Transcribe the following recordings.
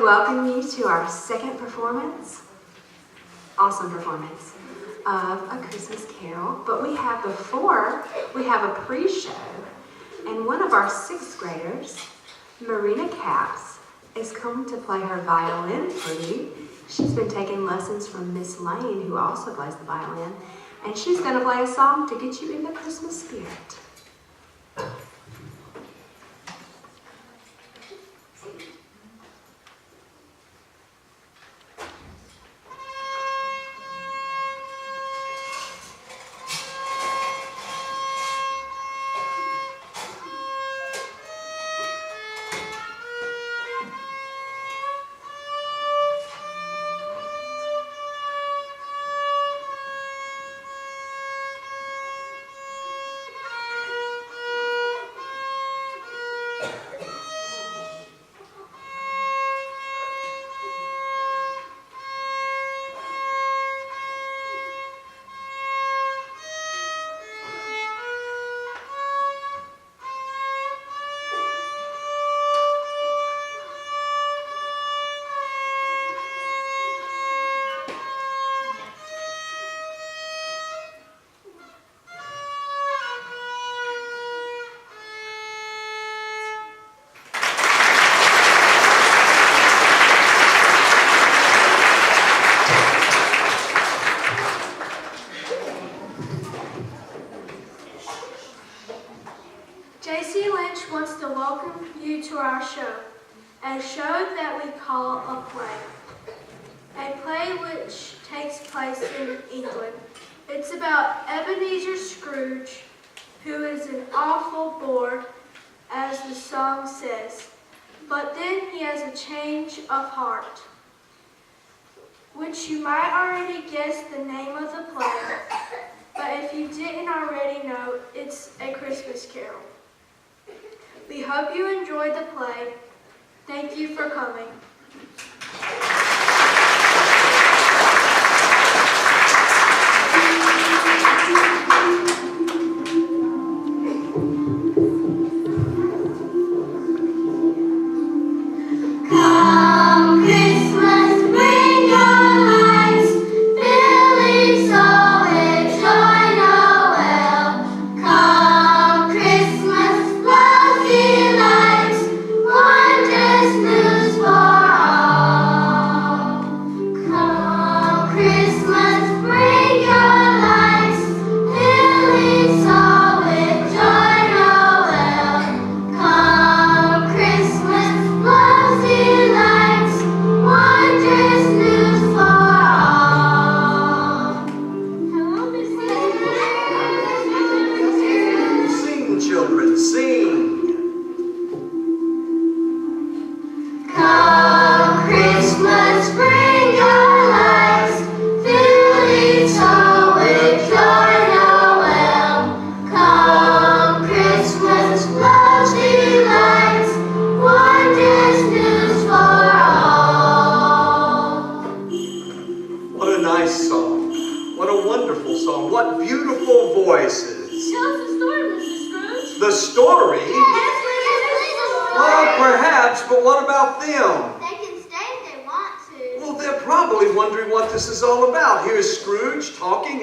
welcome you to our second performance, awesome performance, of A Christmas Carol. But we have a pre-show, and one of our sixth graders, Marina Capps, is coming to play her violin for you. She's been taking lessons from Miss Lane, who also plays the violin, and she's going to play a song to get you in the Christmas spirit. Lynch wants to welcome you to our show, a show that we call a play which takes place in England. It's about Ebenezer Scrooge, who is an awful bore, as the song says, but then he has a change of heart, which you might already guess the name of the play, but if you didn't already know, it's A Christmas Carol. We hope you enjoyed the play. Thank you for coming.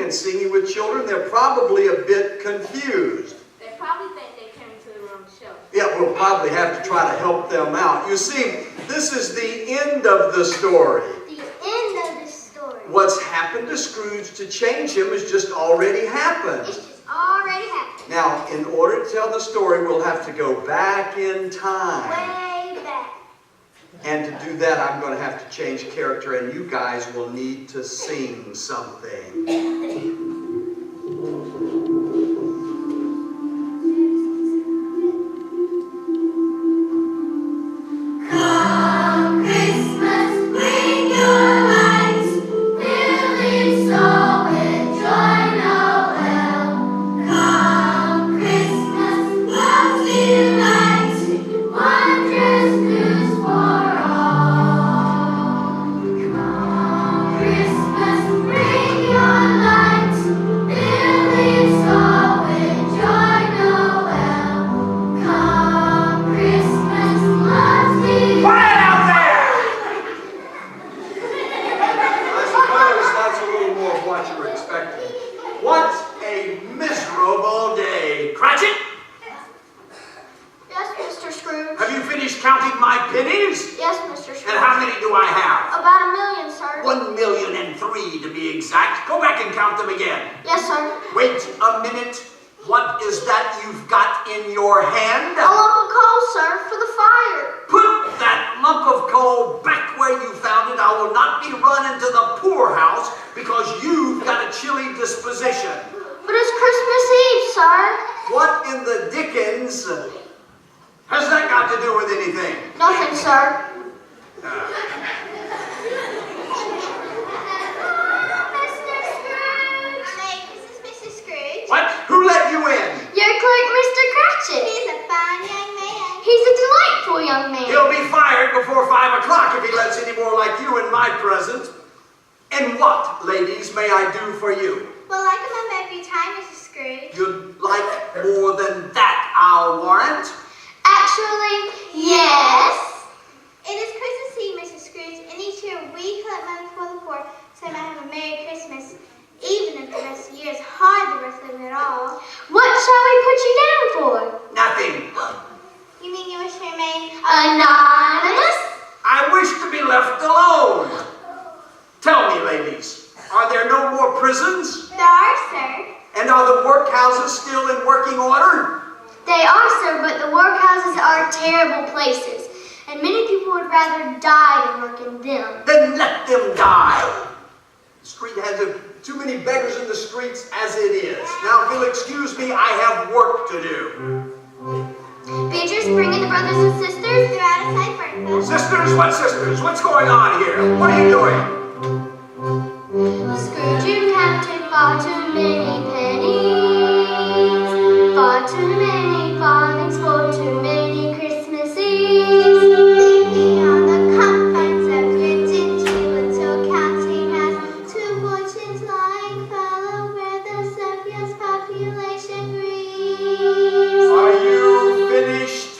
Singing with children, they're probably a bit confused. They probably think they came to the wrong show. Yeah, we'll probably have to try to help them out. You see, this is the end of the story. The end of the story. What's happened to Scrooge to change him has just already happened. It's just already happened. Now, in order to tell the story, we'll have to go back in time. Way back. And to do that, I'm going to have to change character, and you guys will need to sing something. Christmas, bring your lights. count them again. Yes, sir. Wait a minute. What is that you've got in your hand? A lump of coal, sir, for the fire. Put that lump of coal back where you found it. I will not be run into the poorhouse because you've got a chilly disposition. But it's Christmas Eve, sir. What in the dickens has that got to do with anything? Nothing, sir. What? Who let you in? Your clerk, Mr. Cratchit. He's a fine young man. He's a delightful young man. He'll be fired before 5 o'clock if he lets any more like you in my presence. And what, ladies, may I do for you? Well, like a month every time, Mrs. Scrooge. You'd like more than that, I'll warrant. Actually, yes. It is Christmas Eve, Mrs. Scrooge, and each year we collect money for the poor so they might have a Merry Christmas, even if the rest of the year is hardly worth living at all. What shall we put you down for? Nothing. You mean you wish to remain Anonymous? I wish to be left alone. Tell me, ladies, are there no more prisons? There are, sir. And are the workhouses still in working order? They are, sir, but the workhouses are terrible places, and many people would rather die than work in them. Then let them die. The street has too many beggars in the streets as it is. Now, if you'll excuse me, I have work to do. Beatrice, bring in the brothers and sisters. They're out of sight, Bertha. Sisters? What sisters? What's going on here? What are you doing? Scrooge, you counted far too many pennies, far too many farthings for too many Christmas Eves. Thinking on the comforts of your dingy little counting house, two fortunes lying fallow where the surplus population grieves. Are you finished?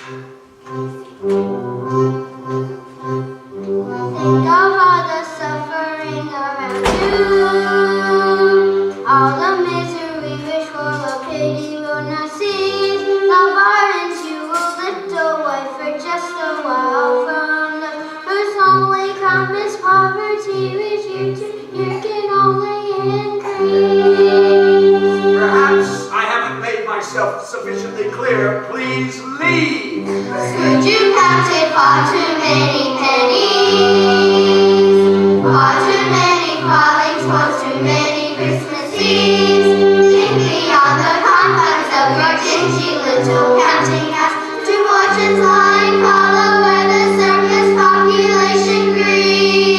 Think of all the suffering around you, all the misery wish for a pity will not cease. Love ardens you a little way for just a while from the whose only come is poverty, which year to year can only increase. Perhaps I haven't made myself sufficiently clear. Please leave. Scrooge, you counted far too many pennies, far too many farthings for too many Christmas Eves. Think beyond the confines of your dingy little counting house, two fortunes lying hollow where the surplus population grieves.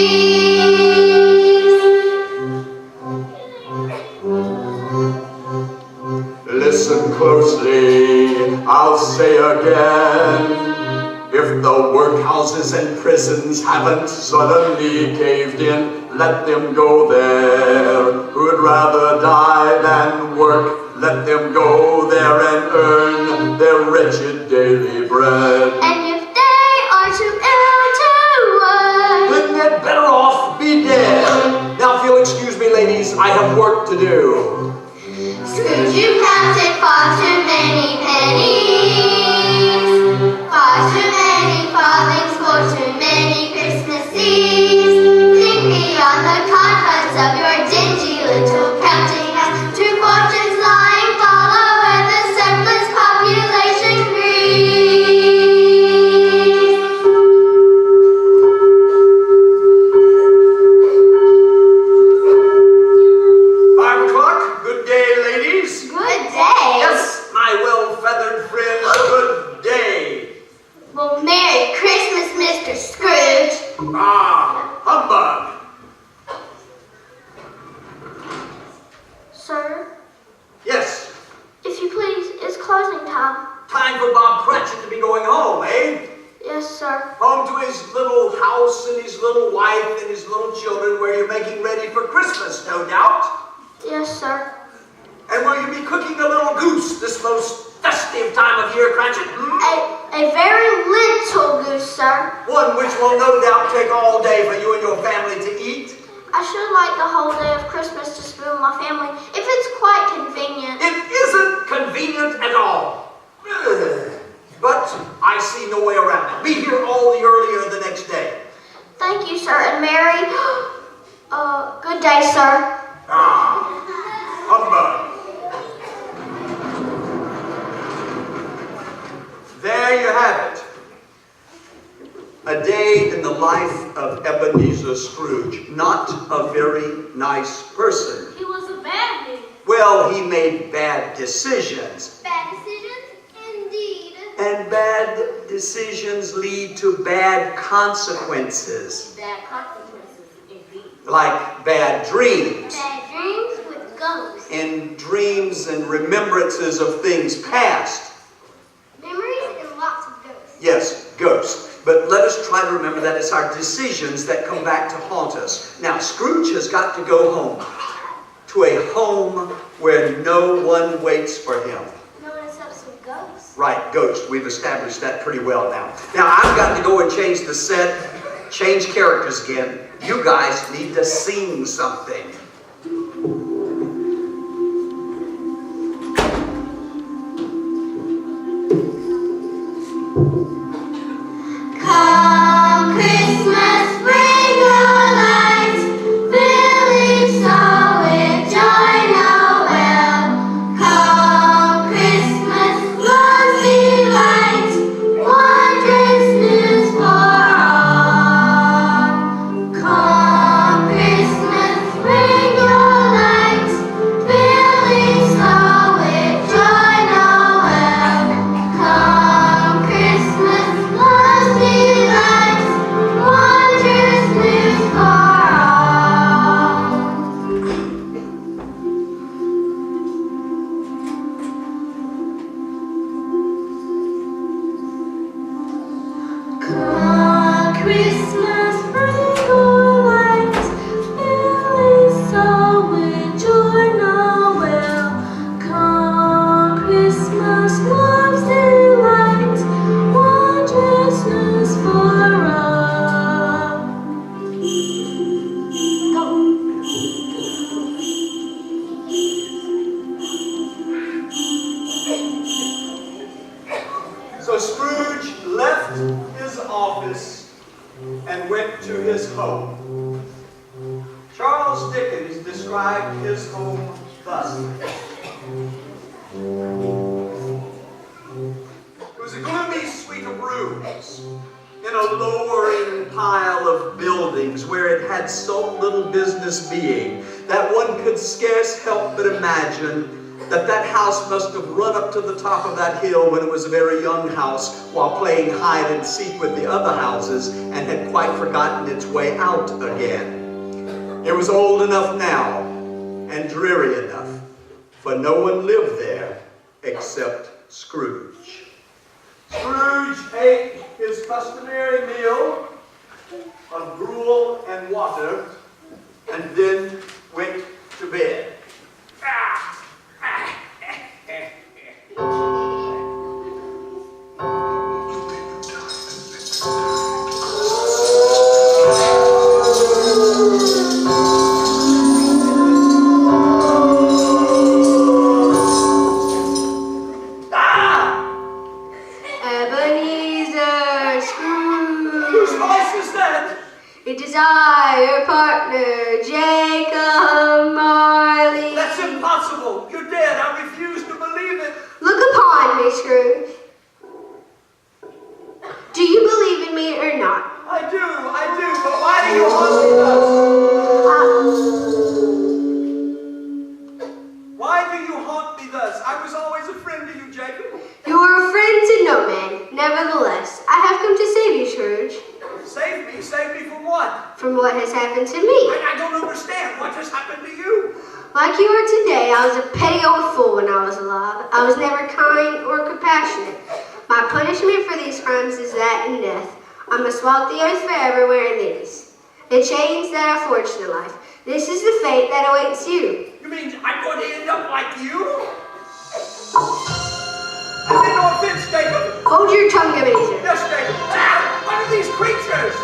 Listen closely, I'll say again. If the workhouses and prisons haven't suddenly caved in, let them go there. Who'd rather die than work, let them go there and earn their wretched daily bread. And if they are too ill to work, Then they'd better off be dead. Now, if you'll excuse me, ladies, I have work to do. Scrooge, you counted far too many pennies, far too many farthings for too many Christmas Eves. Think beyond the confines of your dingy little counting house, two fortunes lying fallow where the surplus population grieves. 5 o'clock, good day, ladies. Good day. Yes, my well-feathered friends, good day. Well, Merry Christmas, Mr. Scrooge. Ah, humbug. Sir, Yes, if you please, it's closing time. time for Bob Cratchit to be going home, eh? Yes, sir. Home to his little house and his little wife and his little children where you're making ready for Christmas, no doubt. Yes, sir. And will you be cooking a little goose this most festive time of year, Cratchit? A very little goose, sir. One which will no doubt take all day for you and your family to eat. I should like the whole day of Christmas to spend with my family, if it's quite convenient. It isn't convenient at all. But I see no way around it. Be here all the earlier the next day. Thank you, sir. And Mary, good day, sir. Ah, A day in the life of Ebenezer Scrooge. Not a very nice person. He was a bad man. Well, he made bad decisions. Bad decisions, indeed. And bad decisions lead to bad consequences. Bad consequences, indeed. Like bad dreams. Bad dreams with ghosts. And dreams and remembrances of things past. Memories and lots of ghosts. Yes, ghosts. But let us try to remember that it's our decisions that come back to haunt us. Now, Scrooge has got to go home. To a home where no one waits for him. No one accepts with ghosts. Right, ghost. We've established that pretty well now. Now, I've got to go and change the set, change characters again. You guys need to sing something. Come Christmas, bring your lights, filling soul with joy, Noel. Come Christmas, love's delight, wondrous news for all. Come Christmas, bring your lights, filling soul with joy, Noel. Come Christmas, love's delight, wondrous news for all. Come Christmas, bring your light, filling soul with joy, Noel. Come Christmas, love's delight, wondrous news for all. So Scrooge left his office and went to his home. Charles Dickens described his home thus. It was a gloomy suite of rooms in a lowering pile of buildings where it had so little business being that one could scarce help but imagine that that house must have run up to the top of that hill when it was a very young house while playing hide and seek with the other houses and had quite forgotten its way out again. It was old enough now and dreary enough, for no one lived there except Scrooge. Scrooge ate his customary meal of gruel and water and then went to bed. Ebenezer Scrooge. Whose voice is that? It is I, your partner, Jacob Marley. That's impossible. You're dead. I refuse to believe it. Look upon me, Scrooge. Do you believe in me or not? I do. But why do you haunt me thus? Why do you haunt me thus? I was always a friend to you, Jacob. You are a friend to no man. Nevertheless, I have come to save you, Scrooge, Save me? Save me from what? from what has happened to me. I don't understand. What has happened to you? Like you are today, I was a petty old fool when I was alive. I was never kind or compassionate. My punishment for these crimes is that and death. I must walk the earth forever wearing these, the chains that are forged in life. This is the fate that awaits you. You mean I'm going to end up like you? I mean, no offense, Jacob. Hold your tongue, Ebenezer. Yes, Jacob. Ah, what are these creatures?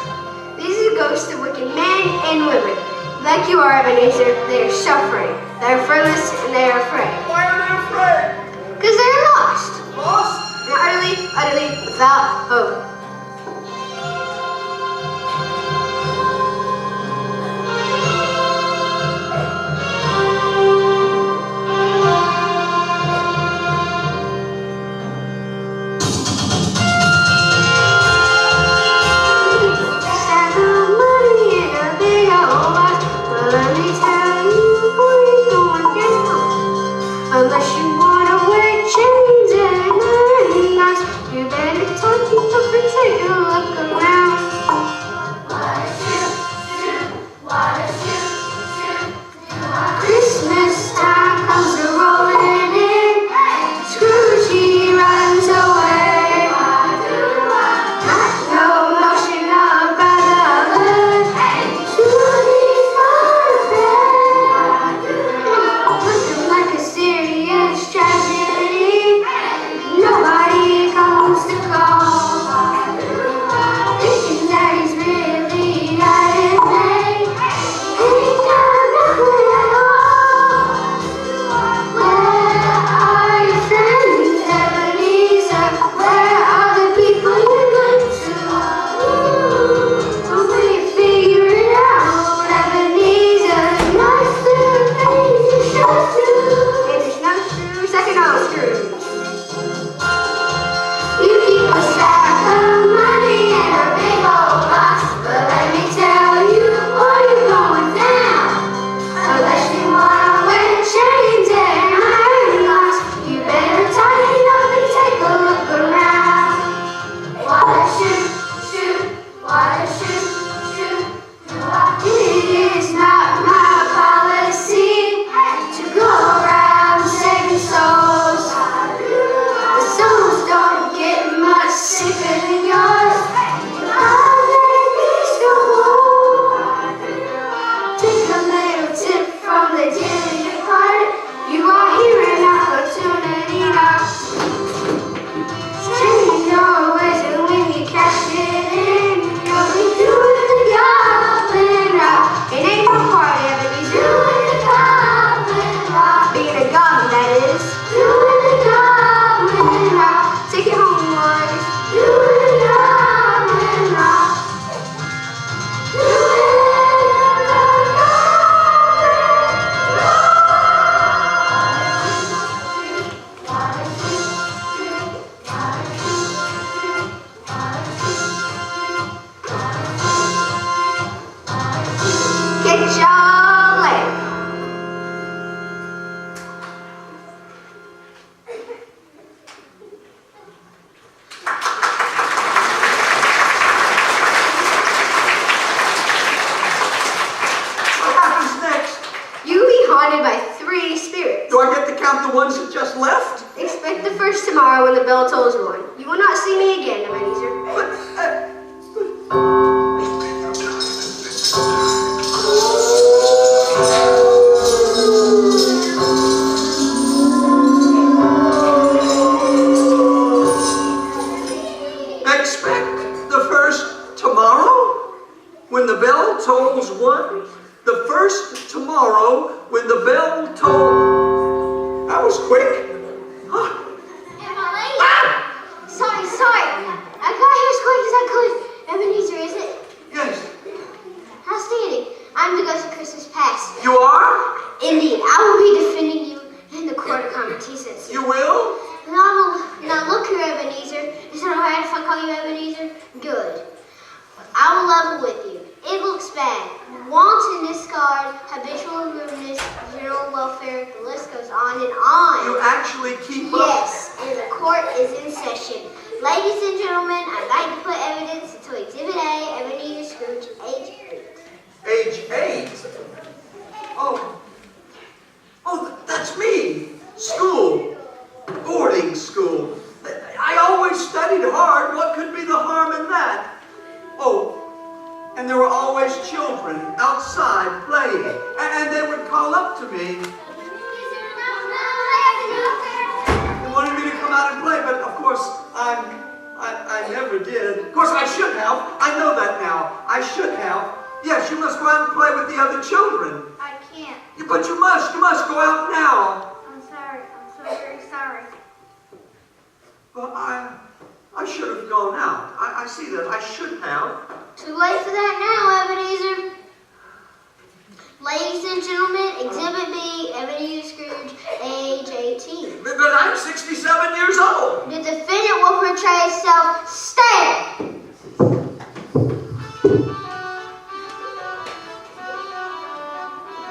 These are the ghosts of wicked men and women. Like you are, Ebenezer, they are suffering. They are friendless and they are afraid. Why are they afraid? Because they are lost. Lost? And utterly without hope.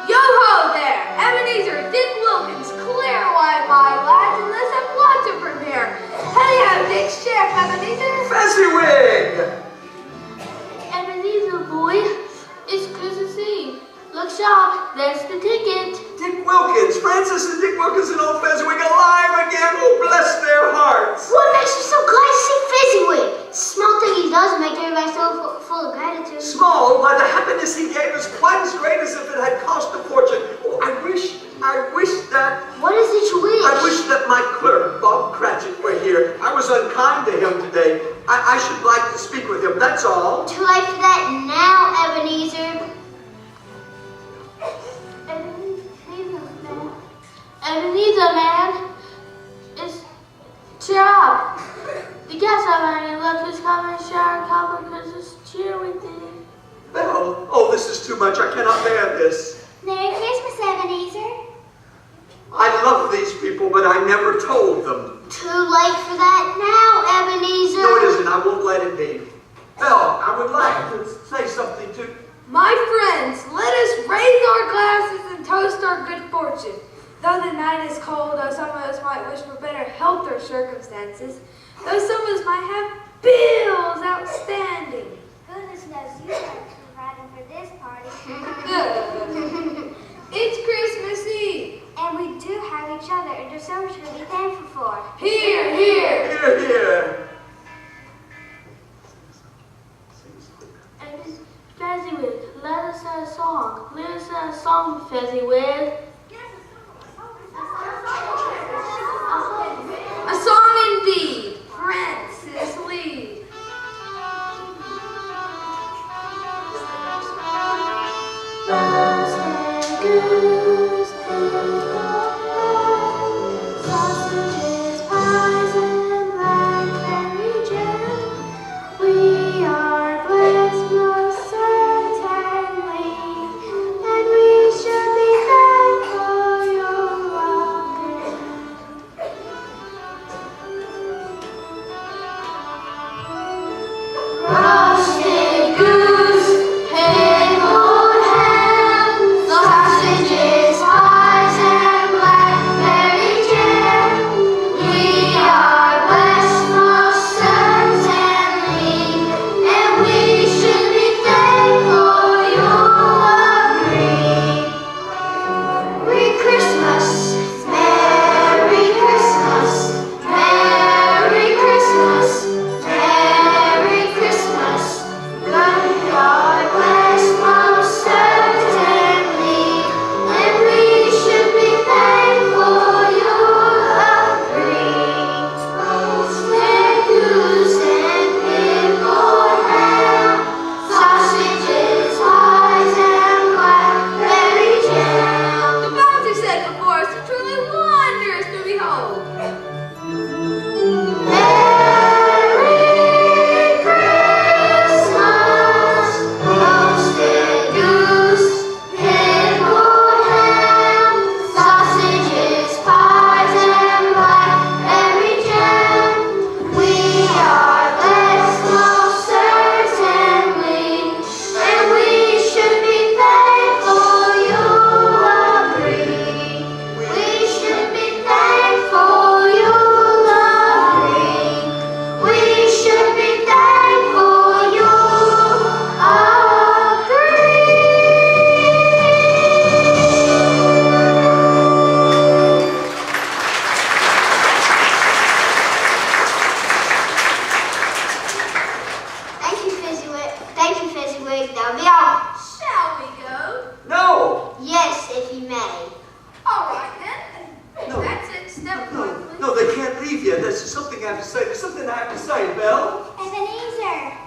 Yo ho there! Ebenezer, Dick Wilkins, clear white lie. Fezziwig! Ebenezer, boy, it's Christmas Eve. Look sharp, there's the ticket. Dick Wilkins, Francis and Dick Wilkins and old Fezziwig alive again. Oh, bless their hearts. What makes you so glad to see Fezziwig? Small thing he does make everybody so full of gratitude. Small, why the happiness he gave us quite as great as if it had cost a fortune. Oh, I wish that... What is it you wish? I wish that my clerk, Bob Cratchit, were here. I was unkind to him today. I should like to speak with him, that's all. Too late for that now, Ebenezer. Ebenezer, man, it's cheer up. The guests are learning. Look who's coming, share a cup of Christmas cheer with you. Belle, oh, this is too much. I cannot bear this. Merry Christmas, Ebenezer. I love these people, but I never told them. Too late for that now, Ebenezer. No, it isn't. I won't let it be. Belle, I would like to say something to... My friends, let us raise our glasses and toast our good fortune. Though the night is cold, though some of us might wish for better health or circumstances, though some of us might have bills outstanding. Goodness knows you are providing for this party. It's Christmas Eve. And we do have each other, and there's so much to be thankful for. Here, here. Here, here. And Fezziwig, let us say a song. Let us say a song, Fezziwig. A song indeed. Francis, lead. Sausages, pies, and blackberry jam. We are blessed most certainly, and we should be thankful you're welcome. Roasted goose, pickled ham, sausages, pies, and blackberry jam. We are blessed most certainly, and we should be thankful you'll agree. Merry Christmas, Merry Christmas, Merry Christmas, Merry Christmas. Good God bless most certainly, and we should be thankful you'll agree. Roasted goose and pickled ham, sausages, pies, and blackberry jam. The fountain set before us are truly wondrous to behold. Merry Christmas, roasted goose, pickled ham, sausages, pies, and blackberry jam. We are blessed most certainly, and we should be thankful you'll agree. We should be thankful you'll agree. We should be thankful you'll agree. Thank you, Fezziwig. Thank you, Fezziwig. That'll be all. Shall we go? No! Yes, if you may. All right then. No. That's it. Step No, one, please. no, they can't leave yet. There's something I have to say. There's something I have to say, Belle. Ebenezer,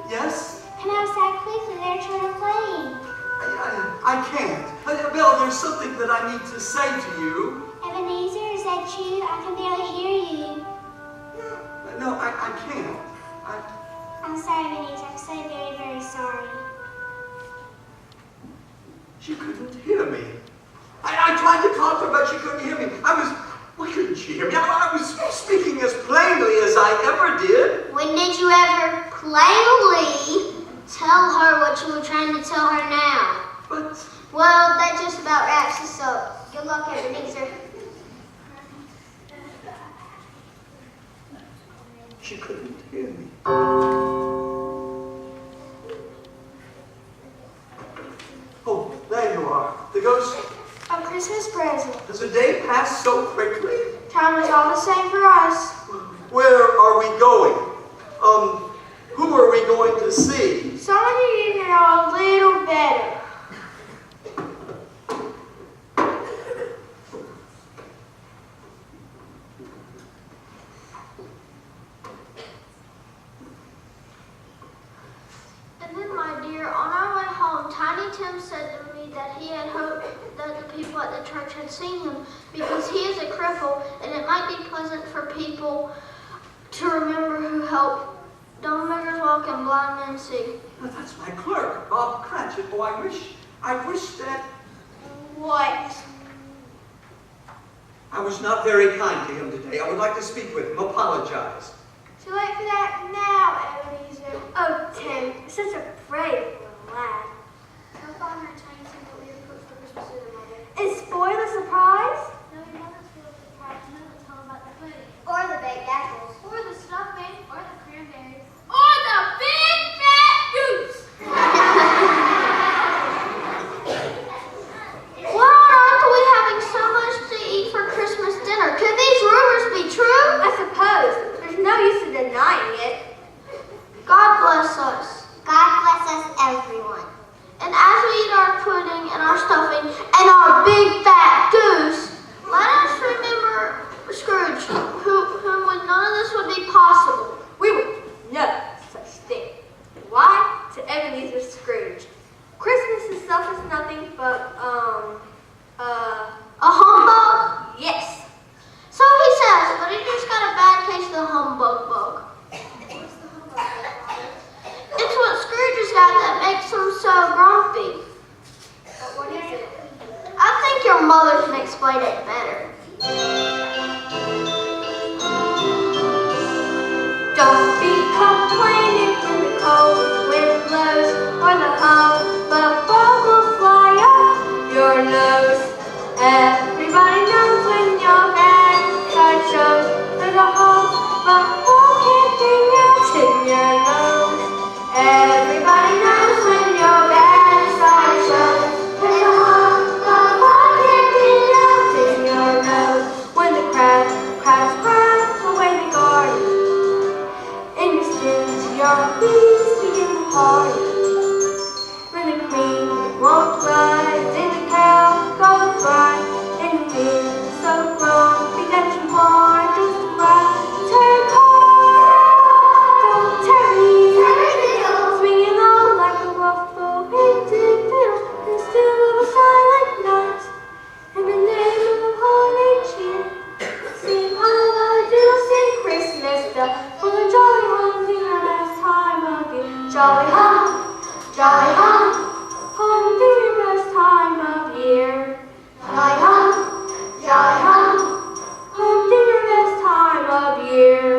Yes? come outside quickly. They're trying to play. I can't. Belle, there's something that I need to say to you. Ebenezer, is that you? I can barely hear you. No, I can't. I'm sorry, Ebenezer. I'm so very, very sorry. She couldn't hear me. I tried to talk to her, but she couldn't hear me. Why couldn't she hear me? I was speaking as plainly as I ever did. When did you ever plainly tell her what you were trying to tell her now? But Well, that just about wraps us up. Good luck, Ebenezer. She couldn't hear me. Oh, there you are. The ghost. A Christmas present. Does a day pass so quickly? Time is all the same for us. Where are we going? Who are we going to see? Someone you need to know a little better. And then, my dear, on our way home, Tiny Tim said to me that he had hoped that the people at the church had seen him because he is a cripple, and it might be pleasant for people to remember who helped dumb beggars walk and blind men see. Now, that's my clerk, Bob Cratchit. Oh, I wish that What? I was not very kind to him today. I would like to speak with him. Apologize. Too late for that now, Ebenezer. Oh, Tim, you're such a brave little lad. How about her Tiny Tim that we have cooked for Christmas dinner, Mother? Is spoil a surprise? No, we haven't spoiled the surprise. No, tell about the pudding. Or the baked apples. Or the stuffing. Or the cranberries. Or the big fat goose. Why on earth are we having so much to eat for Christmas dinner? Could these rumors be true? I suppose. There's no use in denying it. God bless us. God bless us, everyone. And as we eat our pudding and our stuffing and our big fat goose, let us remember Scrooge, whom with none of this would be possible. We would no such thing. Why? To Ebenezer Scrooge. Christmas itself is nothing but, A humbug? yes. So he says, but he just got a bad case of the humbug bug. What's the humbug bug? It's what Scrooge has got that makes him so grumpy. What is it? I think your mother can explain it better. Don't be complaining when the cold wind blows or the humbug bug will fly up your nose. Everybody knows when your backside shows there's a humbug bug camping out in your nose. Everybody knows when your backside shows there's a humbug bug camping out in your nose. When the crabs away the garden, and your skins, your bees begin to harden. When the cream won't rise and the cow goes dry, and you feel so grumpy that you want just to run. Take heart, don't tarry, swinging on like a ruffle painted fiddle, and still of a silent night. In the name of holy cheer, sing hallelujah, sing Christmas bell, for the jolly hum, the best time of year. Jolly hum, hum, the best time of year. Jolly hum, hum, the best time of year.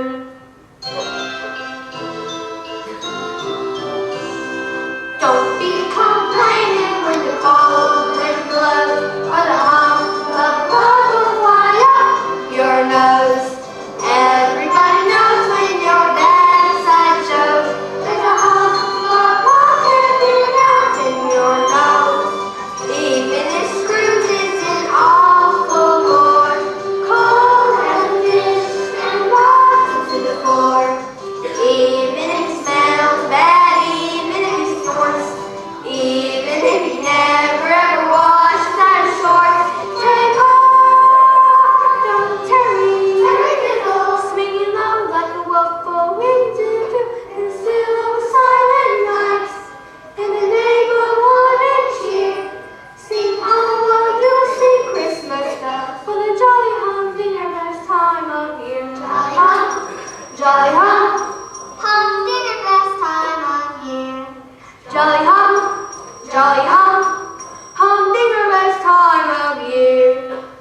Don't be complaining when the cold wind blows or the humbug bug will fly up your nose. Everybody knows when your backside shows there's a humbug bug camping out in your nose. Even if Scrooge is in awful gore, cold as a fish and rots into the floor. Even if he smells bad, even if he snorts, even if he never ever washes out his shorts, take heart, don't tarry, swinging low like a waffle winged into the still of a silent night. In the name of love and cheer, sing hallelujah, sing Christmas bell, for the jolly hum, the best time of year. Jolly hum, Hum, the best time of year. jolly hum, hum, the best time of year.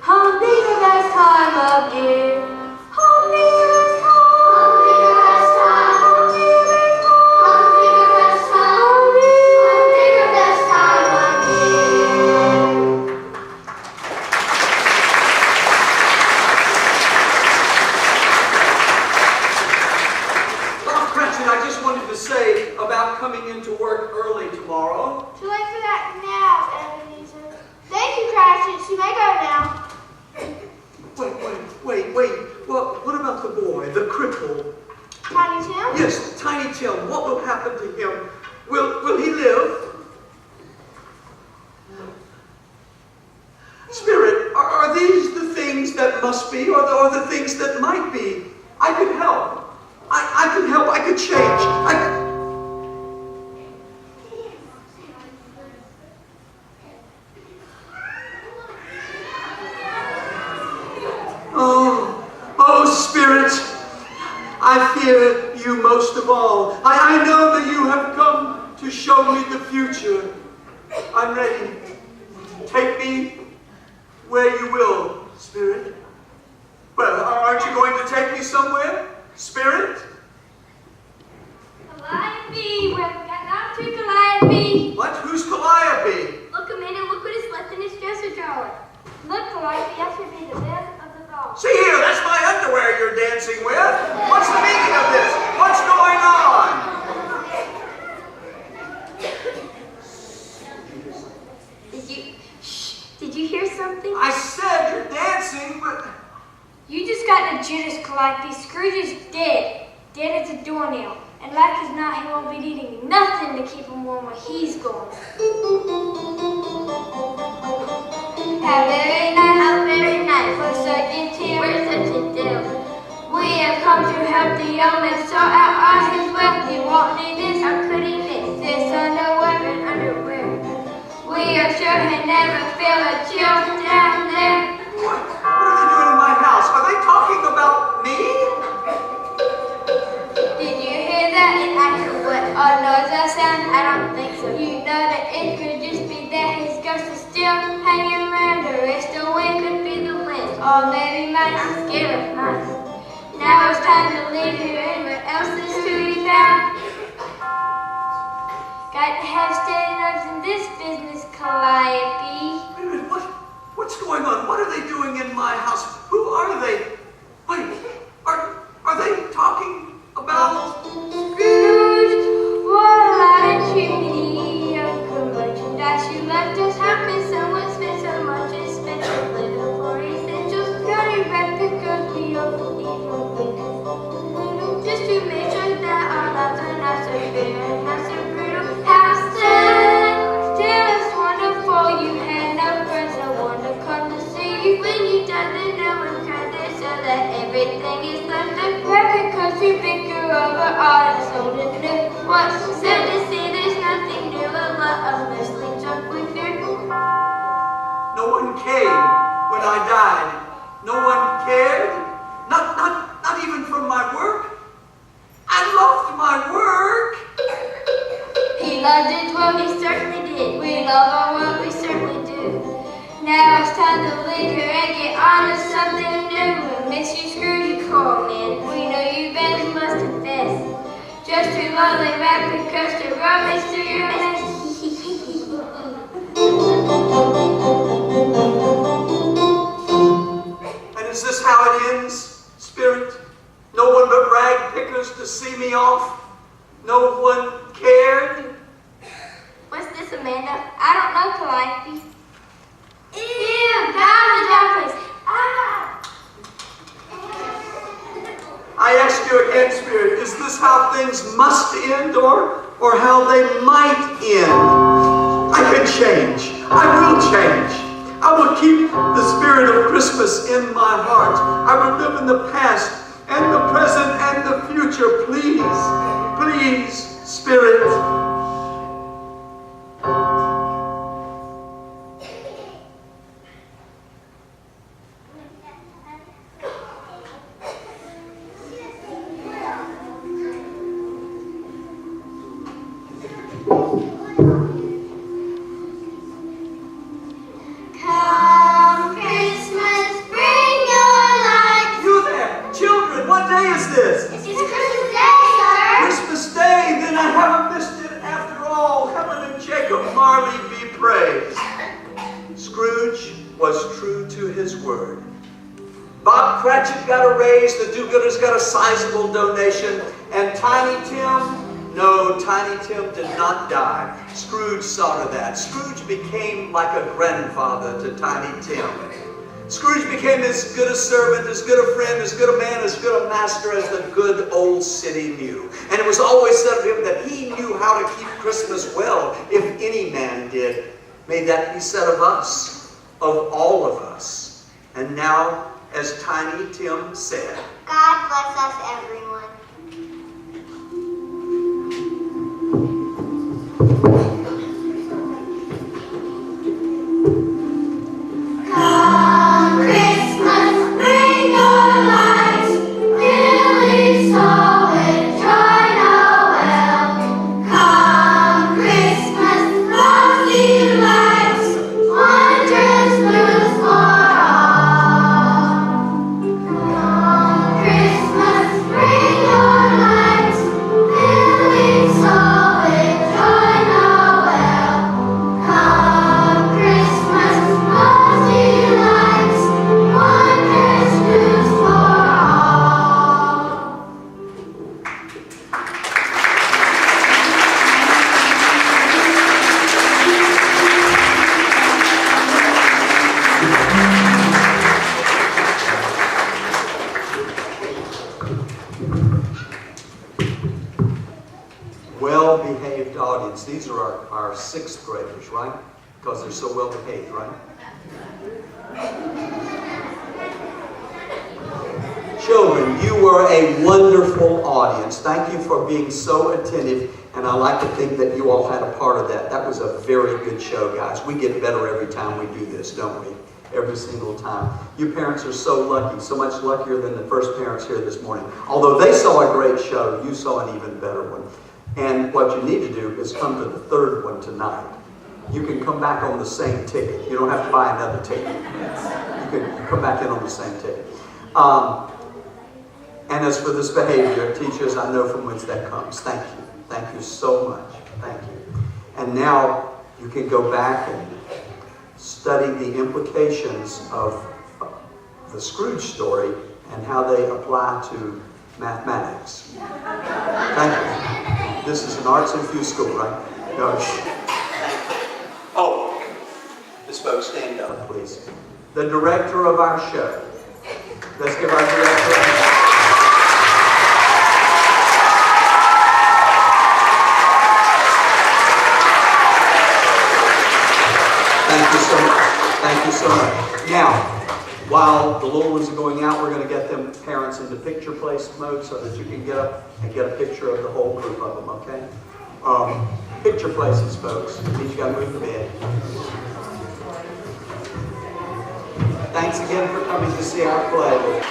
Hum, the best time of year. Hum, the best time. Hum, the best time. Hum, the best time. Hum, the best time. Hum, The best time of year. coming into work early tomorrow. Too late for that now, Ebenezer. Thank you, Cratchit. You may go now. Wait. Well, what about the boy, the cripple? Tiny Tim? Yes, Tiny Tim. What will happen to him? Will he live? Spirit, are these the things that must be, or the things that might be? I could help. I could help. I could change. Oh, Spirit, I fear you most of all. I know that you have come to show me the future. I'm ready. Take me where you will, Spirit. Well, aren't you going to take me somewhere, Spirit? Calliope, we've got down to Calliope. What? Who's Calliope? Look a minute, look what is left in his dresser drawer. Look, Calliope, that should be the best of the dog. See here, that's my underwear you're dancing with. What's the meaning of this? What's going on? Did you hear something? I said you're dancing, but... You just got the Judas, Calliope. Scrooge is dead. Dead as a doornail. And like as not, he won't be needing nothing to keep him warm where he's going. How very nice, for such a Tim. We're such a Tim. We have come to help the young man sort out all his wealth. He won't need this, how could he miss this underwear? We are sure he'll never feel a chill down there. What are they doing in my house? Are they talking about me? Did you hear that? It actually what? Oh, no, does that sound? I don't think so. You know that it could just be that his ghost is still hanging around, or it's the wind could be the wind. Or maybe mice. I'm scared of mice. Now it's time to leave here, and where else is to be found? Got to have steady nerves in this business, Calliope. Wait a minute, what's going on? What are they doing in my house? Who are they? Wait, are they talking about... Scrooge, what a lot of chimney of good merchandise you left us. How can someone spend so much and spend so little for essentials? Gotta wrap because we all need your little, just to make sure that our lives are not so bitter and not so brutal. How still it's wonderful you had no friends, no one to come to see you. When you died, then no one cried there, so that everything is left to right because we bicker over all that's old and new. What's sad to see, there's nothing new, a lot of mostly junk we fear. No one came when I died. No one cared. Not even from my work. I loved my work. He loved it, well, he certainly did. We love our work, we certainly do. Now it's time to leave here and get on to something new. We miss you, Scrooge, cool man. We know you been, must confess. Just too lonely, rapid coaster, romance to your mess. And is this how it ends, Spirit? No one but rag pickers to see me off? No one cared? What's this, Amanda? I don't know, Calliope. Ew, down the dog place. Ah! I ask you again, Spirit, is this how things must end or how they might end? I can change. I will change. I will keep the spirit of Christmas in my heart. I will live in the past and the present and the future. Please, please, Spirit. Come Christmas, bring your light. You there, children, what day is this? It's Christmas Day, sir. Christmas Day, then I haven't missed it after all. Heaven and Jacob Marley be praised. Scrooge was true to his word. Bob Cratchit got a raise, the do-gooders got a sizable donation, and Tiny Tim, No, Tiny Tim did not die. Scrooge saw to that. Scrooge became like a grandfather to Tiny Tim. Scrooge became as good a servant, as good a friend, as good a man, as good a master as the good old city knew. And it was always said of him that he knew how to keep Christmas well, if any man did. May that be said of us, of all of us. And now, as Tiny Tim said, God bless us, everyone. Come Christmas, bring your lights, really so enjoy Noel. Come Christmas, frosty lights, wondrous news for all. Come Christmas, bring your lights, really so enjoy Noel. Come Christmas, frosty lights, wondrous news for all. Well-behaved audience. These are our sixth graders, right? Because they're so well-behaved, right? Children, you were a wonderful audience. Thank you for being so attentive, and I like to think that you all had a part of that. That was a very good show, guys. We get better every time we do this, don't we? Every single time. You parents are so lucky, so much luckier than the first parents here this morning. Although they saw a great show, you saw an even better one. And what you need to do is come to the third one tonight. You can come back on the same ticket. You don't have to buy another ticket. You can come back in on the same ticket. And as for this behavior, teachers, I know from whence that comes. Thank you. Thank you so much. Thank you. And now you can go back and study the implications of the Scrooge story and how they apply to mathematics. Thank you. This is an arts infused school, right? No. Oh, Miss Folks, stand up, please. The director of our show. Let's give our director Thank you so much. Thank you so much. Now, while the little ones are going out, we're going to get them parents into picture place mode so that you can get up and get a picture of the whole group of them, okay? Picture places, folks. You got to move the bed. Thanks again for coming to see our play.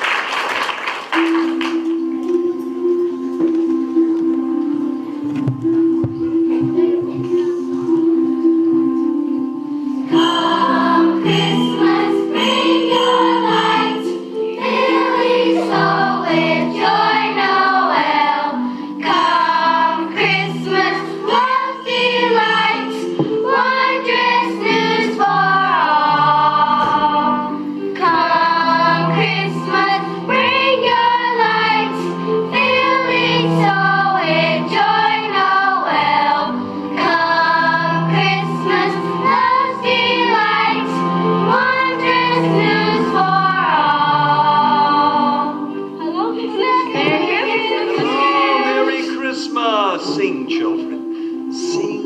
Sing, children. Sing.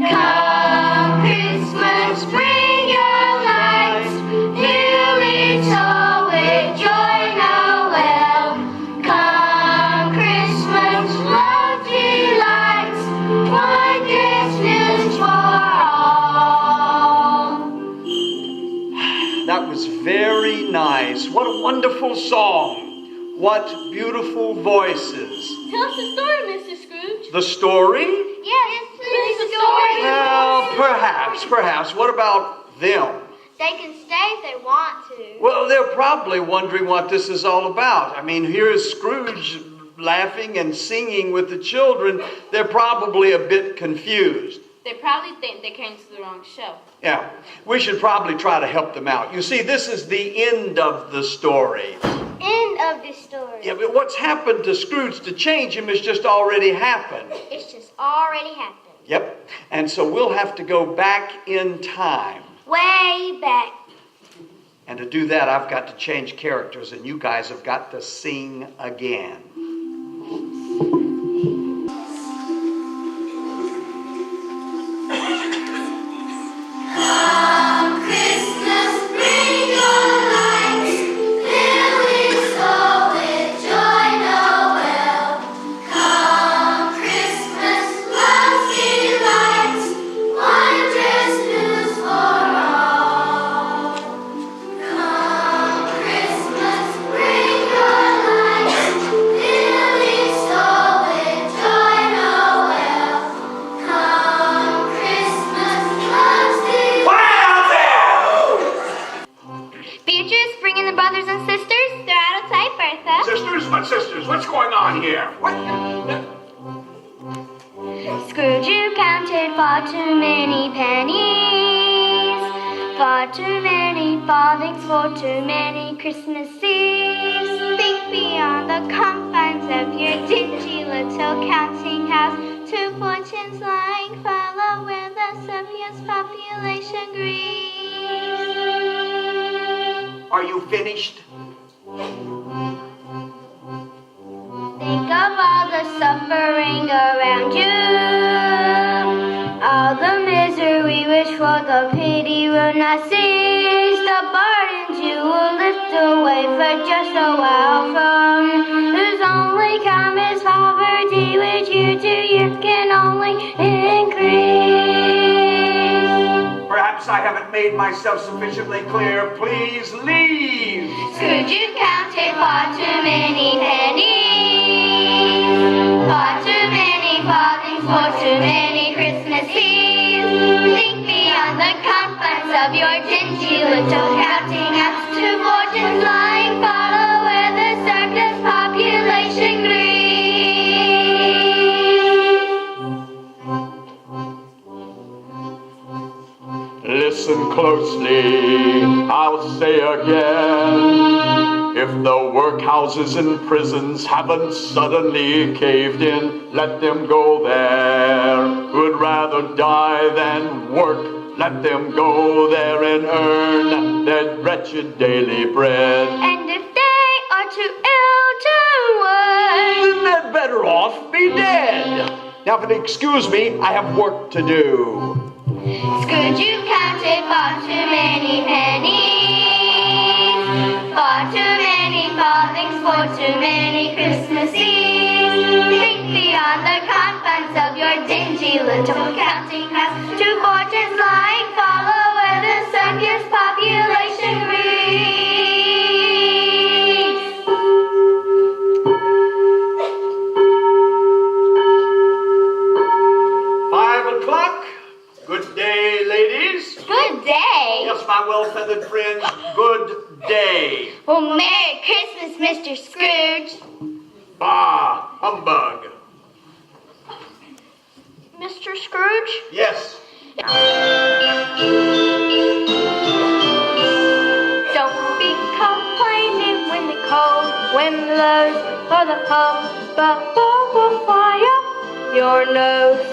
Come Christmas, bring your lights, nearly so with joy Noel. Come Christmas, rosy lights, wondrous news for all. That was very nice. What a wonderful song. What beautiful voices. Tell us the story, Mr. Scrooge. The story? Yes, please, the story. Well, perhaps. What about them? They can stay if they want to. Well, they're probably wondering what this is all about. I mean, here's Scrooge laughing and singing with the children. They're probably a bit confused. They probably think they came to the wrong show. Yeah, we should probably try to help them out. You see, this is the end of the story. End of the story. Yeah, but what's happened to Scrooge to change him has just already happened. It's just already happened. Yep, and so we'll have to go back in time. Way back. And to do that, I've got to change characters, and you guys have got to sing again. Come Christmas, bring your lights, filling soul with joy, Noel. Come Christmas, love's delights, wondrous news for all. Come Christmas, bring your lights, filling soul with joy, Noel. Come Christmas, love's Beatrice, bring in the brothers and sisters. They're out of sight, Bertha. Sisters? What sisters? What's going on here? What? Scrooge, you counted far too many pennies, far too many farthings for too many Christmas Eves. Think beyond the confines of your dingy little counting house. Two fortunes lying fallow where the surplus population grieves. Are you finished? Think of all the suffering around you, all the misery which for the pity will not cease, the burdens you will lift away for just a while from, whose only come is poverty, which year to year can only increase. Perhaps I haven't made myself sufficiently clear. Please leave. Scrooge, you counted far too many pennies, far too many farthings for too many Christmas Eves. Think beyond the confines of your dingy little counting house. Two fortunes lying fallow where the surplus population grieves. Listen closely, I'll say again. If the workhouses and prisons haven't suddenly caved in, let them go there. Who'd rather die than work, let them go there and earn their wretched daily bread. And if they are too ill to work, Then they're better off be dead. Now, if you'll excuse me, I have work to do. Scrooge, you counted far too many pennies, far too many farthings for too many Christmas Eves. Think beyond the confines of your dingy little counting house. Two fortunes lying fallow where the surplus population grieves. 5 o'clock. Good day, ladies. Good day. Yes, my well-feathered friends, good day. Well, Merry Christmas, Mr. Scrooge. Bah, humbug. Mr. Scrooge? Yes. Don't be complaining when the cold wind blows, or the humbugbug will fly up your nose.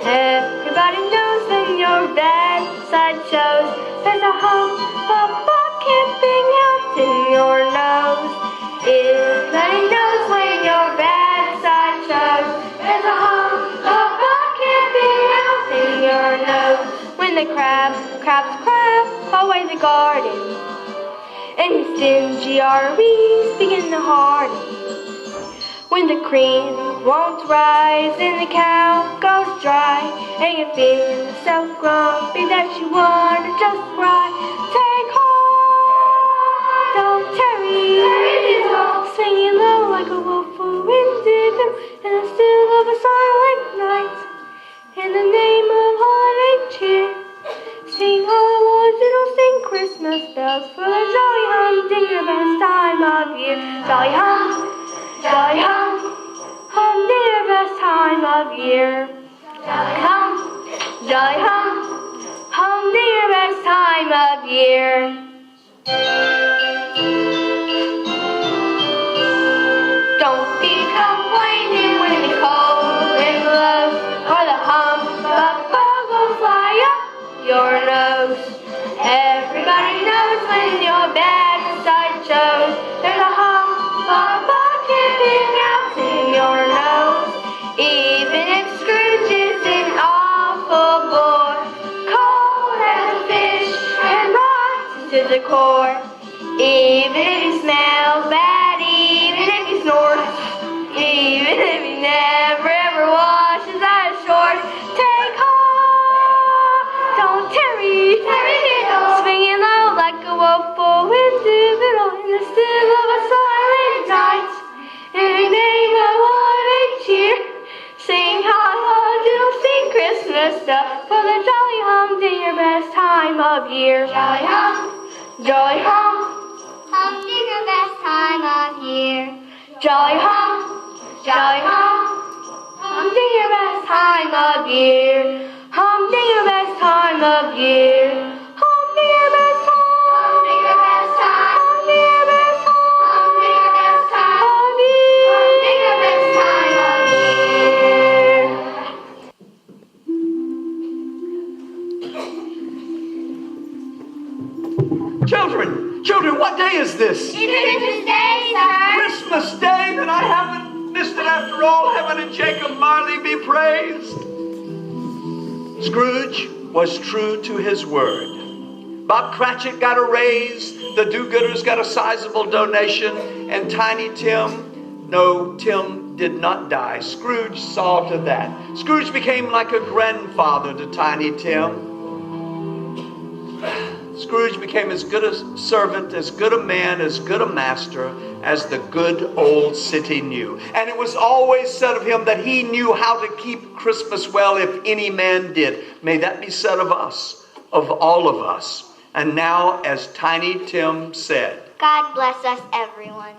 Everybody knows when your bad side shows. There's a humbug camping out in your nose. Everybody knows when your bad side shows. There's a humbug camping out in your nose. When the crabs crab away the garden, and his stingy arteries begin to harden. When the cream won't rise and the cow goes dry, and you feel so grumpy that you want to just cry, take heart, don't tarry, singing low like a wolf who winded them in the still of a silent night. In the name of holiday cheer, sing all it'll sing Christmas bells for the jolly hunting the best time of year. Jolly hum, the best time of year. Jolly hum, Jolly home, dear, best time of year. Don't be complaining when the cold wind blows, or the humbug will fly up your nose. Everybody knows when your backside shows, there's a humbug hanging out in your nose. Even if Scrooge is an awful bore, cold as a fish and rotten to the core. Even if he smells bad, even if he snorts, even if he never ever washes out his shorts, take heart, don't tarry, swinging low like a woeful wind in the still of a silent night. Every day I want to cheer, sing hallelujah, sing Christmas stuff for the jolly humdinger best time of year. Jolly hum, jolly hum. Humdinger best time of year. Jolly hum, humdinger best time of year. Humdinger best time of year. Humdinger best time. Humdinger best time. Humdinger best time. Humdinger best time of year. Humdinger best time of year. Children, what day is this? It's Christmas Day, sir. Christmas Day, then I haven't missed it after all. Heaven and Jacob Marley be praised. Scrooge was true to his word. Bob Cratchit got a raise, the do-gooders got a sizable donation, and Tiny Tim, no, Tim did not die. Scrooge saw to that. Scrooge became like a grandfather to Tiny Tim. Scrooge became as good a servant, as good a man, as good a master as the good old city knew. And it was always said of him that he knew how to keep Christmas well if any man did. May that be said of us, of all of us. And now, as Tiny Tim said, God bless us, everyone.